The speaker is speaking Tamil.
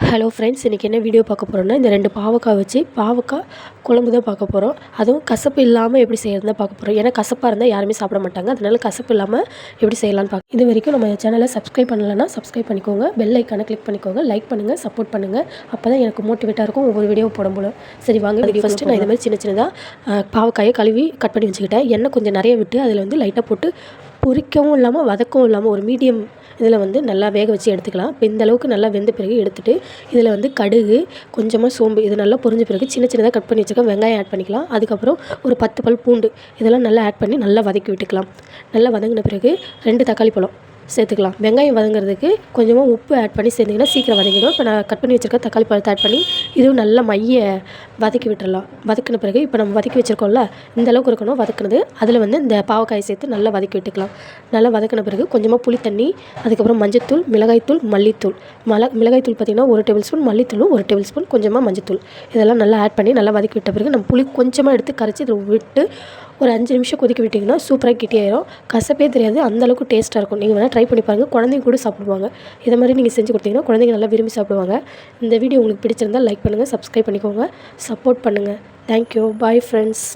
ஹலோ ஃப்ரெண்ட்ஸ், இன்றைக்கி என்ன வீடியோ பார்க்க போகிறோன்னா, இந்த 2 பாவக்காய் வச்சு பாவக்காய் குழம்பு தான் பார்க்க போகிறோம். அதுவும் கசப்பு இல்லாமல் எப்படி செய்யறது தான் பார்க்க போகிறோம். ஏன்னா கசப்பாக இருந்தால் யாருமே சாப்பிட மாட்டாங்க. அதனால கசப்பு இல்லாமல் எப்படி செய்யலான்னு பார்க்க. இது வரைக்கும் நம்ம சேனலை சப்ஸ்கிரைப் பண்ணலைன்னா சப்ஸ்கிரைப் பண்ணிக்கோங்க. பெல் ஐக்கானை கிளிக் பண்ணிக்கோங்க. லைக் பண்ணுங்கள், சப்போர்ட் பண்ணுங்கள். அப்போ தான் எனக்கு மோட்டிவேட்டாக இருக்கும் ஒவ்வொரு வீடியோ போடும்போது. சரி வாங்க வீடியோ. ஃபஸ்ட்டு நான் இந்த மாதிரி சின்ன சின்னதாக பாவக்காயை கழுவி கட் பண்ணி வச்சுக்கிட்டேன். எண்ணெய் கொஞ்சம் நிறைய விட்டு அதில் வந்து லைட்டாக போட்டு பொரிக்கவும் இல்லாமல் வதக்கவும் இல்லாமல் ஒரு மீடியம் இதில் வந்து நல்லா வேக வச்சு எடுத்துக்கலாம். இப்போ இந்த அளவுக்கு நல்லா வெந்த பிறகு எடுத்துகிட்டு இதில் வந்து கடுகு, கொஞ்சமாக சோம்பு இது நல்லா பொரிஞ்ச பிறகு சின்ன சின்னதாக கட் பண்ணி வச்சுருக்க வெங்காயம் ஆட் பண்ணிக்கலாம். அதுக்கப்புறம் ஒரு 10 பல் பூண்டு இதெல்லாம் நல்லா ஆட் பண்ணி நல்லா வதக்கி விட்டுக்கலாம். நல்லா வதங்கின பிறகு 2 தக்காளி பழம் சேர்த்துக்கலாம். வெங்காயம் வதங்குறதுக்கு கொஞ்சமாக உப்பு ஆட் பண்ணி சேர்த்திங்கன்னா சீக்கிரம் வதங்கிடும். இப்போ நான் கட் பண்ணி வச்சுருக்க தக்காளி பழத்தை ஆட் பண்ணி இதுவும் நல்லா வதக்கி விட்டுறலாம். வதக்கின பிறகு இப்போ நம்ம வதக்கி வச்சுருக்கோம்ல, இந்த அளவுக்கு இருக்கணும் வதக்குனது. அதில் வந்து இந்த பாவக்காயை சேர்த்து நல்லா வதக்கி விட்டுக்கலாம். நல்லா வதக்கின பிறகு கொஞ்சமாக புளி தண்ணி, அதுக்கப்புறம் மஞ்சத்தூள், மிளகாய்த்தூள், மல்லித்தூள். மிளகாய்த்தூள் பார்த்திங்கன்னா 1 டேபிள் ஸ்பூன், மல்லித்தூளும் 1 டேபிள் ஸ்பூன், கொஞ்சமாக மஞ்சத்தூள் இதெல்லாம் நல்லா ஆட் பண்ணி நல்லா வதக்கி விட்ட பிறகு நம்ம புளி கொஞ்சமாக எடுத்து கரைச்சி இதில் விட்டு ஒரு 5 நிமிஷம் கொதிக்க விட்டிங்கன்னா சூப்பராக கெட்டியாயிரும். கசப்பே தெரியாது, அந்தளவுக்கு டேஸ்ட்டாக இருக்கும். நீங்கள் வேணால் ட்ரை பண்ணி பாருங்கள். குழந்தைங்க கூட சாப்பிடுவாங்க. இதை மாதிரி நீங்கள் செஞ்சு கொடுத்தீங்கன்னா குழந்தைங்க நல்லா விரும்பி சாப்பிடுவாங்க. இந்த வீடியோ உங்களுக்கு பிடிச்சிருந்தால் லைக் பண்ணுங்கள், சப்ஸ்கிரைப் பண்ணிக்கோங்க, சப்போர்ட் பண்ணுங்கள். தேங்க்யூ. Bye friends.